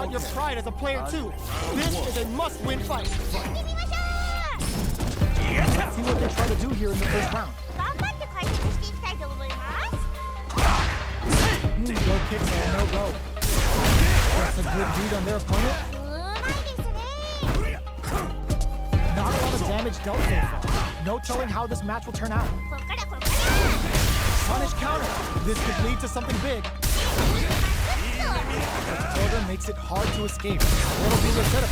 about your pride as a player too. This is a must-win fight. Let's see what they try to do here in the first round. Low kicks are a no-go. That's a good read on their opponent. Not a lot of damage dealt so far. No telling how this match will turn out. Punish counter. This could lead to something big. Bogard makes it hard to escape. It'll be legitimate.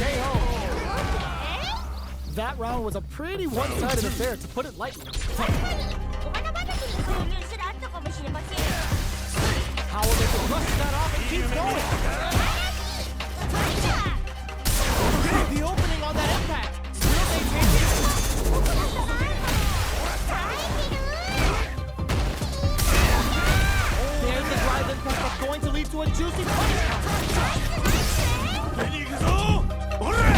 KO. That round was a pretty one-sided affair, to put it lightly. How will they brush that off and keep going? The opening on that impact. Will they take it? There's the drive impact that's going to lead to a juicy punish counter.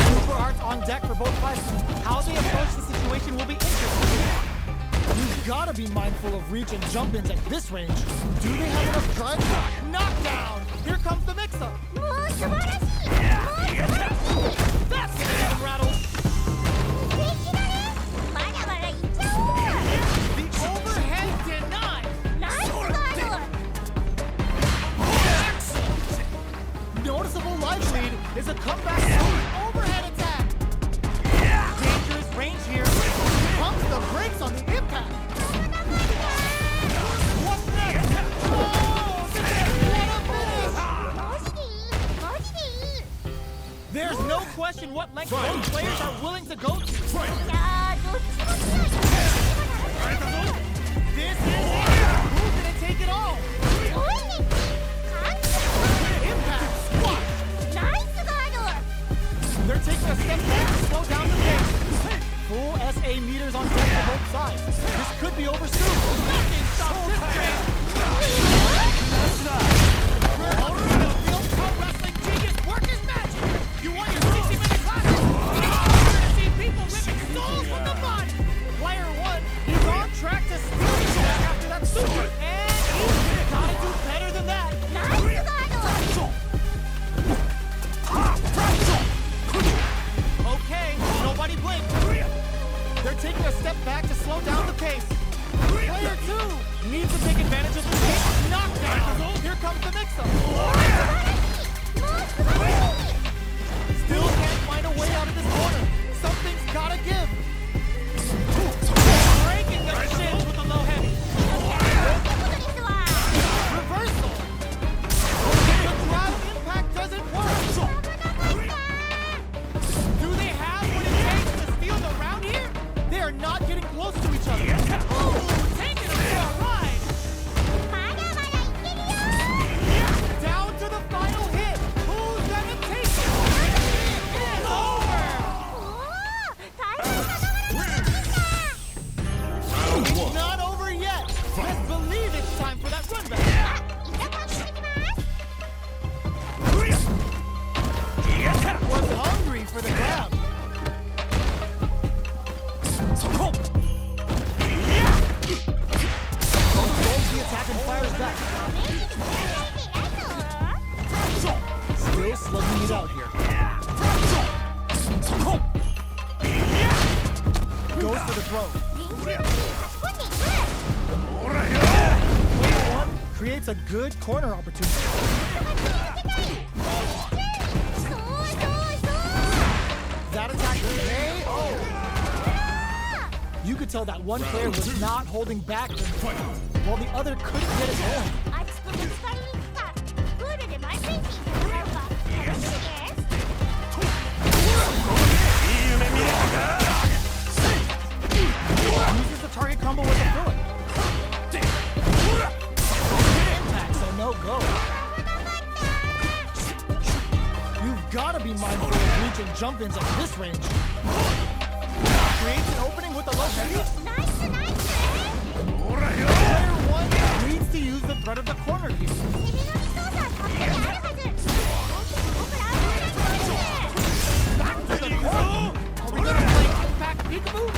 Super arts on deck for both fighters. How they approach the situation will be interesting. You've got to be mindful of reach and jump-ins at this range. Do they have enough drive? Knockdown! Here comes the mix-up. That's the rattle. The overhead denied. Noticeable life lead is a comeback overhead attack. Dangerous range here. Pumps the brakes on the impact. What's next? Oh, this is finish. There's no question what length both players are willing to go to. This is it. Who's gonna take it all? Impact squat. They're taking a step back to slow down the pace. Full SA meters on deck for both sides. This could be over soon. Nothing stops this train. Field Pro Wrestling genius work his magic. You want your 60-minute classic? You're to see people ripping souls from the body. Player 1 is on track to steal the match after that super. And he's gotta do better than that. Okay, nobody blink. They're taking a step back to slow down the pace. Player 2 needs to take advantage of the pace. Knockdown. Here comes the mix-up. Still can't find a way out of this corner. Something's gotta give. Breaking the shins with the low heavy. Reversal. The drive impact doesn't work. Do they have what it takes to steal the round here? They are not getting close to each other. Ooh, taking them for a ride. Down to the final hit. Who's gonna take it? It's over. Not over yet. Best believe it's time for that run back. Was hungry for the grab. Holds the attack and fires back. Still slugging it out here. Goes for the throw. Player 1 creates a good corner opportunity. That attack KO. You could tell that one player was not holding back while the other couldn't get it going. Uses the target combo with a bullet. Impact, so no go. You've got to be mindful of reach and jump-ins at this range. Creates an opening with a low heavy. Player 1 needs to use the threat of the corner here. Back to the corner. Are we going to play impact peekaboo?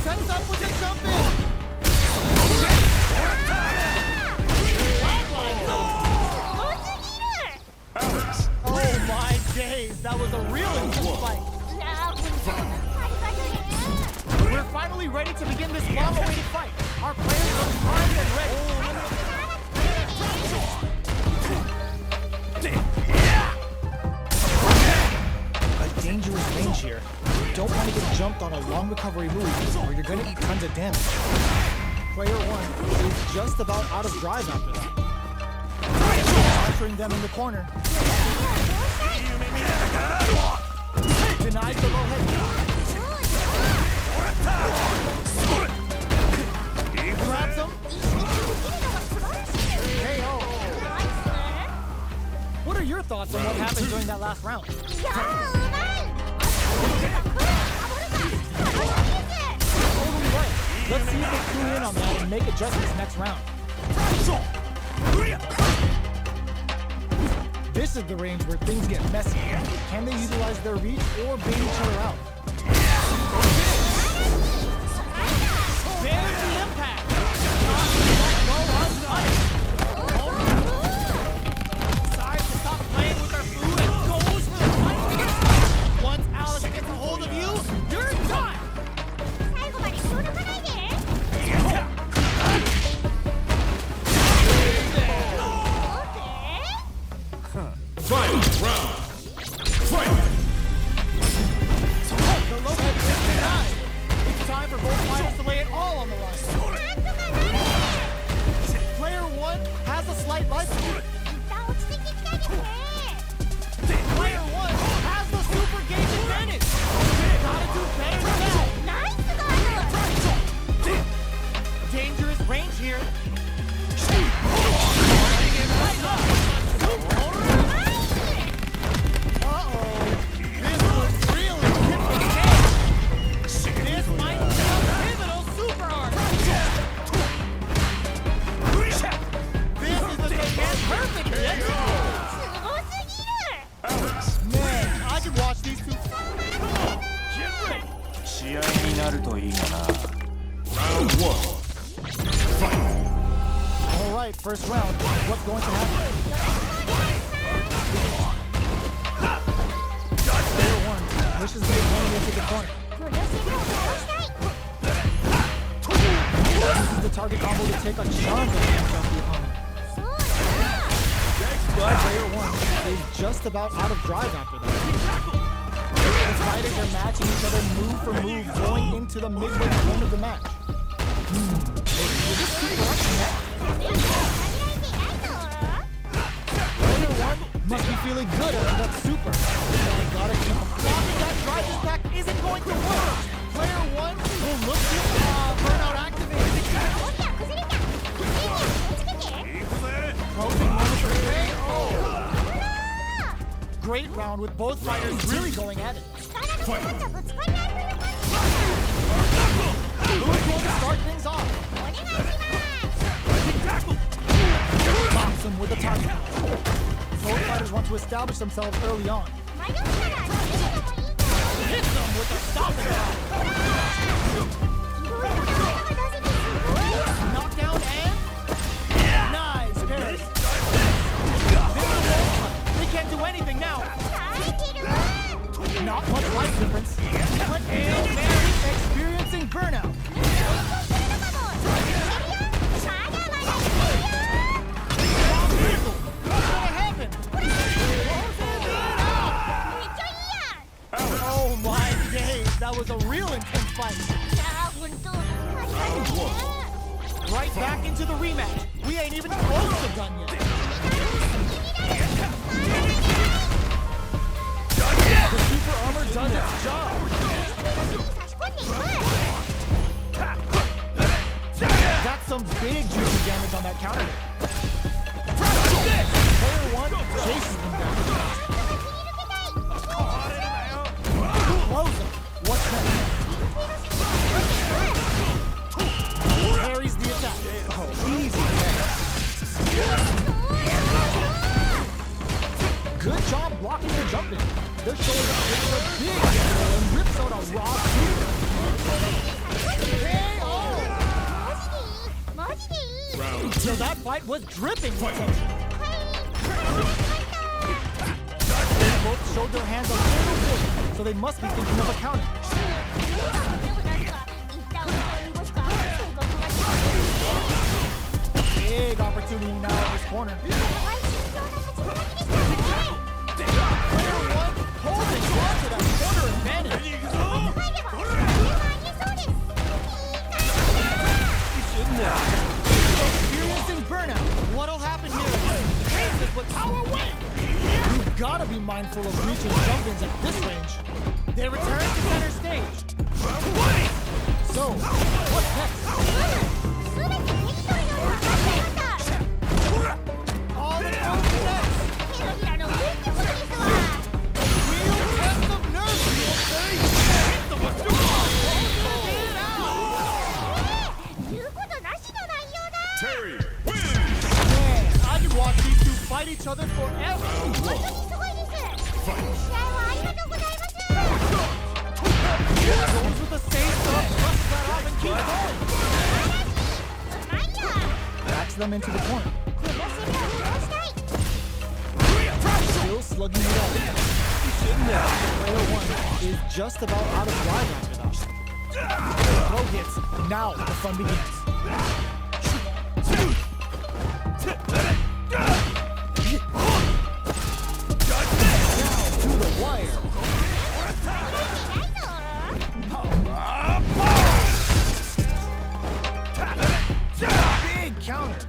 Sets up with a jump ready to begin this long-awaited fight. Our players are primed and ready. A dangerous range here. You don't want to get jumped on a long recovery move, or you're going to eat tons of damage. Player 1 is just about out of drive after that. Pressuring them in the corner. Denies the low head. Grabs him. KO. What are your thoughts on what happened during that last round? Totally right. Let's see if they tune in on that and make adjustments next round. This is the range where things get messy. Can they utilize their reach or bait each other out? There's the impact! Decides to stop playing with our food and goes for the fight. Once Alice gets a hold of you, you're done! Final round. Fight! The low head is denied. It's time for both fighters to lay it all on the line. Player 1 has a slight life lead. Player 1 has the super game advantage. Gotta do better than that. Dangerous range here. Round 1. Fight! Alright, first round. What's going to happen? Player 1 pushes the opponent into the corner. Uses the target combo to take a charm advantage off the opponent. Player 1 is just about out of drive after that. The fighters are matching each other move for move going into the midway point of the match. Player 1 must be feeling good after that super. They gotta keep blocking that drive attack isn't going to work. Player 1 will look to burnout activated. Closing moment for KO. Great round with both fighters really going at it. Who's going to start things off? Box him with a target. Both fighters want to establish themselves early on. Hit them with a stopping block. Knockdown and nice parry. They can't do anything now. Not much life difference. But Hail Mary experiencing burnout. What's gonna happen? Oh my days, that was a real intense fight. Right back into the rematch. We ain't even close to done yet. The super armor does its job. That's some big juicy damage on that counter. Player 1 chases them down. Close him. What's next? Parries the attack. Oh, easy. Good job blocking the jumping. They're showing up with a big and rips out a raw shooter. So that fight was dripping with tension. They both showed their hands a little bit, so they must be thinking of a counter. consuming now in this corner. Player 1 holding on to that corner advantage. Experiencing burnout. What'll happen here is with power win. You've gotta be mindful of reaching jump-ins at this range. They return to center stage. So, what's next? All in all next. Real test of nerve field. Terry wins! Man, I could watch these two fight each other forever. Goes with the same stuff, brushes that off and keeps going. Backs them into the corner. Still slugging it out. Player 1 is just about out of drive after that. Throw hits. Now the fun begins. Down to the wire. Big counter.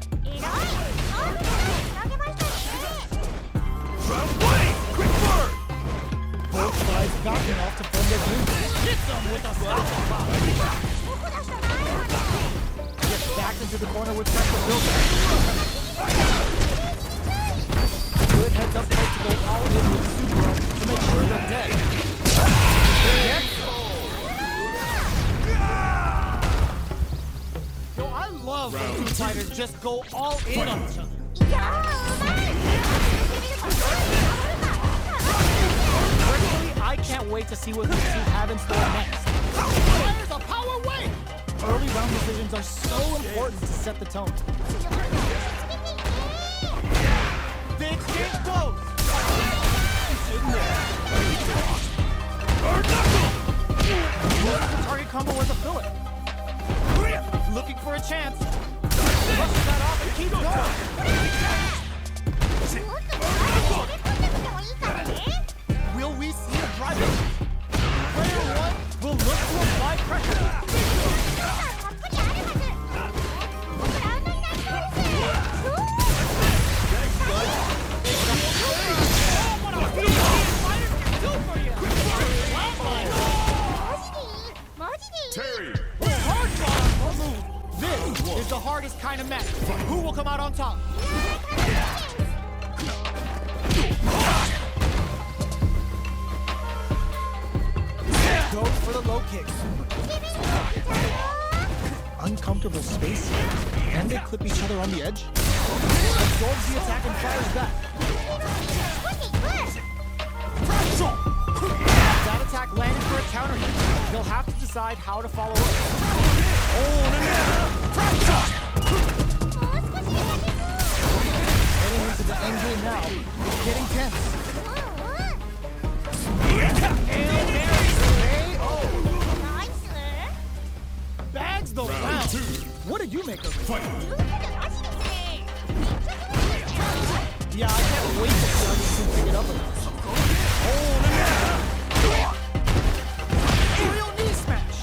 Both sides backing off to form their game. Hits them with a stopper bomb. Gets back into the corner with pressure building. Good heads up play to go all in with Super to make sure they're dead. Yo, I love when two fighters just go all in on each other. Personally, I can't wait to see what these two have in store next. There's a power wave! Early round decisions are so important to set the tone. They exchange blows! Moves the target combo with a filler. Looking for a chance. Brushes that off and keeps going. Will we see a drive in? Player 1 will look to apply pressure. Terry! Hard ball move. This is the hardest kind of match. Who will come out on top? Goes for the low kicks. Uncomfortable space here. Can they clip each other on the edge? Absorbs the attack and fires back. That attack landed for a counter hit. They'll have to decide how to follow up. Heading into the end game now. It's getting tense. Bags the round. What did you make of it? Yeah, I can't wait to see how these two pick it up with us. Aerial knee smash.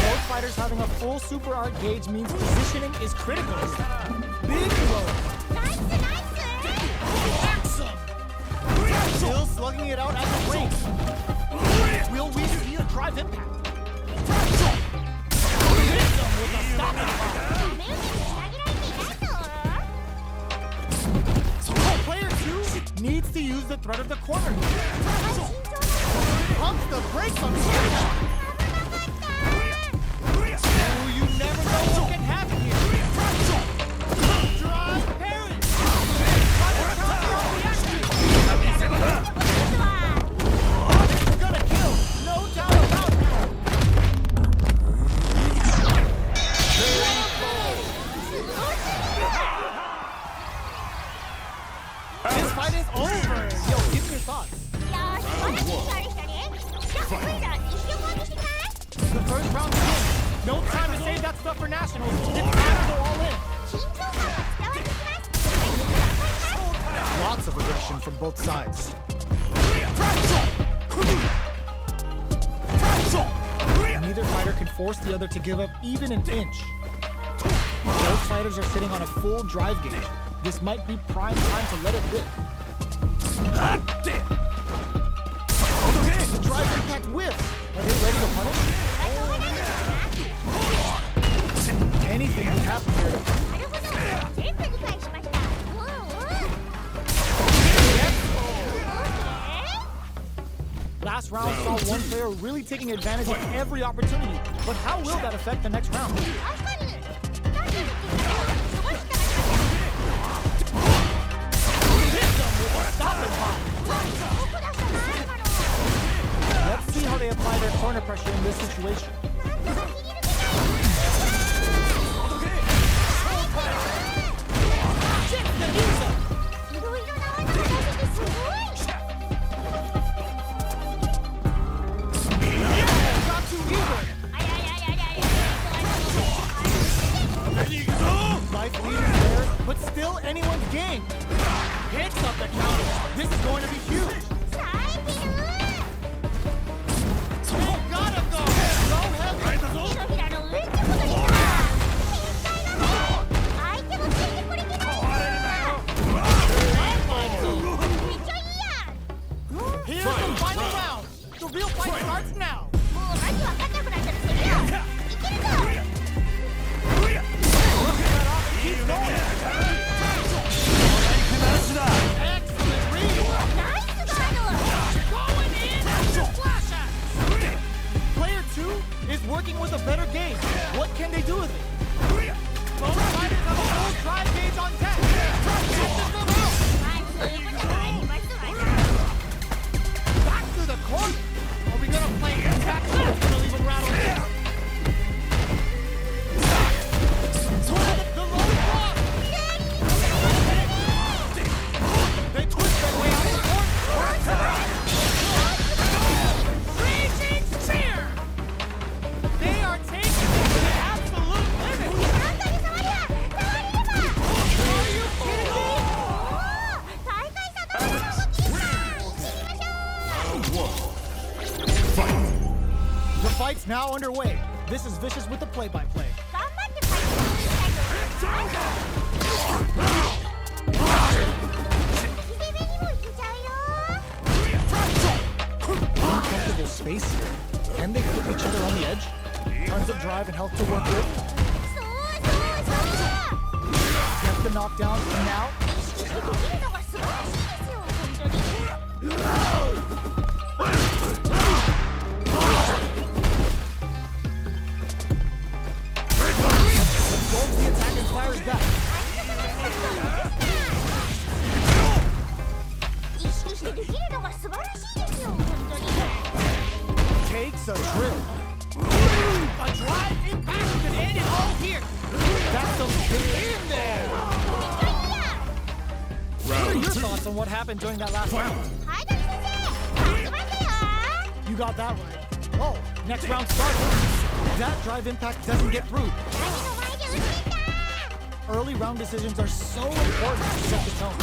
Both fighters having a full super art gauge means positioning is critical. Big blow. Still slugging it out at the ring. Will we see a drive impact? Hits them with a stopping bomb. Player 2 needs to use the threat of the corner. Pumps the brakes on the you never know what can happen here. Drive parry. Gonna kill. No doubt about it. This fight is over. Yo, give me your thoughts. The first round begins. No time to save that that stuff for nationals. It's time to go all in. Lots of aggression from both sides. Neither fighter can force the other to give up even an inch. Both fighters are sitting on a full drive gauge. This might be prime time to let it rip. The drive impact whiffs. Are they ready to punish? Anything can happen here. Last round saw one player really taking advantage of every opportunity, but how will that affect the next round? Let's see how they apply their corner pressure in this situation. Life leaders there, but still anyone's game. Hits up the counter. This is going to be huge. Oh, gotta go. So heavy. Here's the final round. The real fight starts now. Keep going. Excellent read. Going in after flash axe. Player 2 is working with a better game. What can they do with it? Both fighters have a full drive gauge on deck. Back to the corner. Are we gonna play back? Gonna leave a rattle there. The low block. They twist their way out of the corner. Raging spear. They are taking it to the absolute limit. Are you kidding me? The fight's now underway. This is Vicious with the play-by-play. Uncomfortable space here. Can they flip each other on the edge? Tons of drive and health to work with. Get the knockdown and now. Absorbs the attack and fires back. Takes a drill. A drive impact can end it all here. That's some kick in there. What are your thoughts on what happened during that last round? You got that right. Oh, next round starts. That drive impact doesn't get through. Early round decisions are so important to set the tone.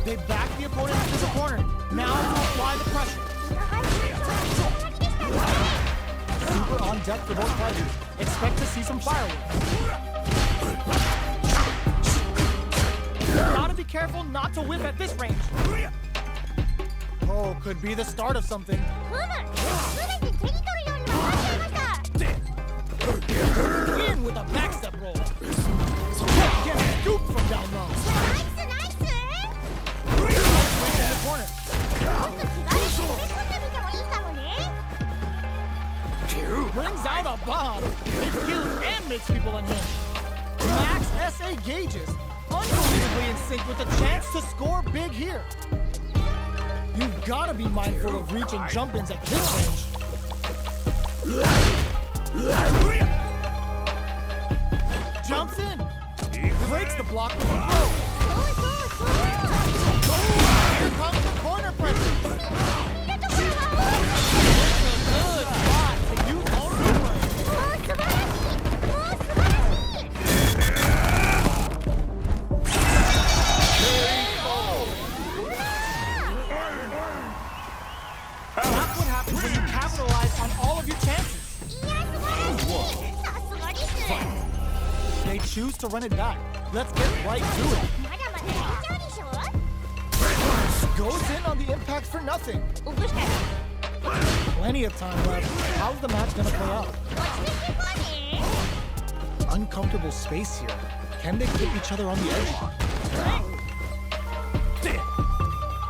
They back the opponent into the corner. Now to apply the pressure. Super on deck for both fighters. Expect to see some fireworks. Gotta be careful not to whip at this range. Oh, could be the start of something. In with a backstep roll. Get scooped from down low. In the corner. Brings out a bomb. It's huge and makes people unhinged. Max SA gauges. Unbelievably in sync with a chance to score big here. You've got to be mindful of reach and jump-ins at this range. Jumps in. Breaks the block with a throw. Here comes the corner pressure. It's a good spot to use all capitalize on all of your chances. いや、素晴らしい。さすがです。 They choose to run it back. Let's get right to it. まだまだやれちゃうでしょ。 Goes in on the impact for nothing. 落としたよ。 Plenty of time left. How's the match gonna play out? 落ちてけばね。 Uncomfortable space here. Can they keep each other on the edge?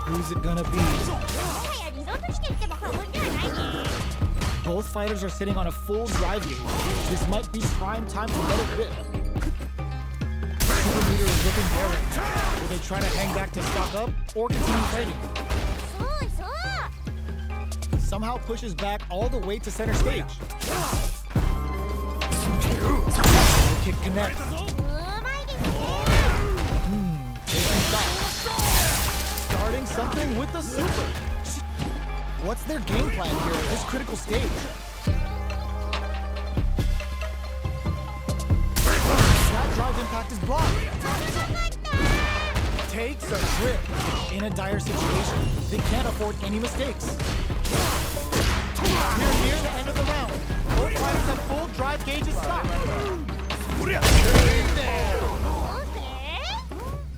Who's it gonna be? もはやリゾート地点っても過言ではないね。 Both fighters are sitting on a full drive gauge. This might be prime time to let it rip. Super meter is looking daring. Will they try to hang back to stock up or continue fighting? そうそう。 Somehow pushes back all the way to center stage. Kick connects. うまいですね。 Taking shots. Starting something with the super. What's their game plan here at this critical stage? That drive impact is blocked. Takes a trip. In a dire situation, they can't afford any mistakes. We're near the end of the round. Both fighters have full drive gauges stopped.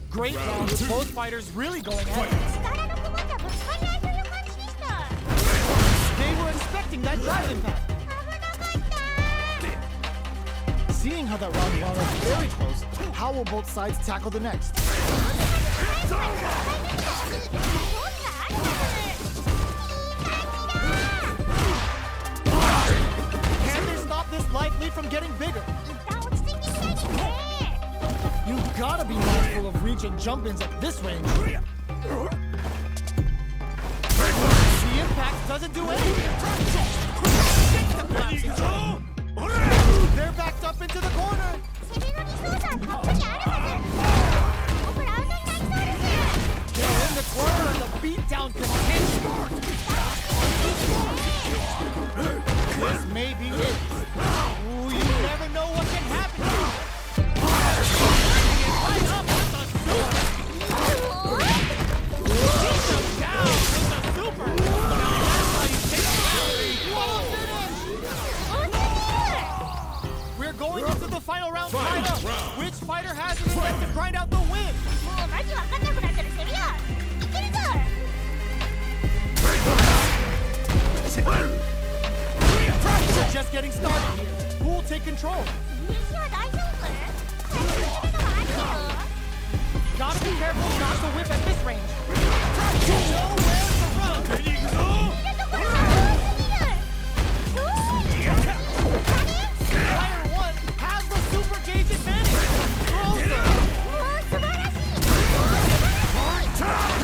Great round with both fighters really going at it. 力のこもったぶつかり合いという感じでした。 They were expecting that drive impact. 危なかった。 Seeing how that round was very close, how will both sides tackle the next? Can they stop this life lead from getting bigger? 一旦落ち着いてみたいですね。 You've gotta be mindful of reach and jump-ins at this range. The impact doesn't do anything. They're backed up into the corner. 攻めのリソースはたっぷりあるはず。僕らアウトになりそうです。 They're in the corner and the beatdown continues. This may be it. Ooh, you never know what can happen here. Right up with the super. Beat them down with the super. Now that's how you take it down. What a finish! We're going into the final round tied up. Which fighter has it left to grind out the win? もうマジわかんなくなったら攻めよう。いけるぞ。 We're just getting started here. Who will take control? 優勝は大丈夫？最初に決めたのはあるよ。 Gotta be careful not to whip at this range. Nowhere to run. 見るところが多すぎる。どう？Player 1 has the super gauge advantage. Throws them. もう素晴らしい。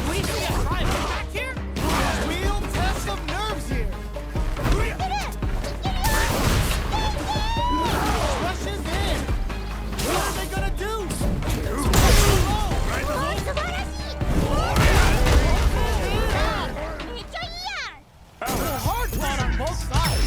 We see a drive back here. We'll test some nerves here. いける。いけるよ。 Rushes in. What are they gonna do? もう素晴らしい。めっちゃいいやん。Hard fought on both sides.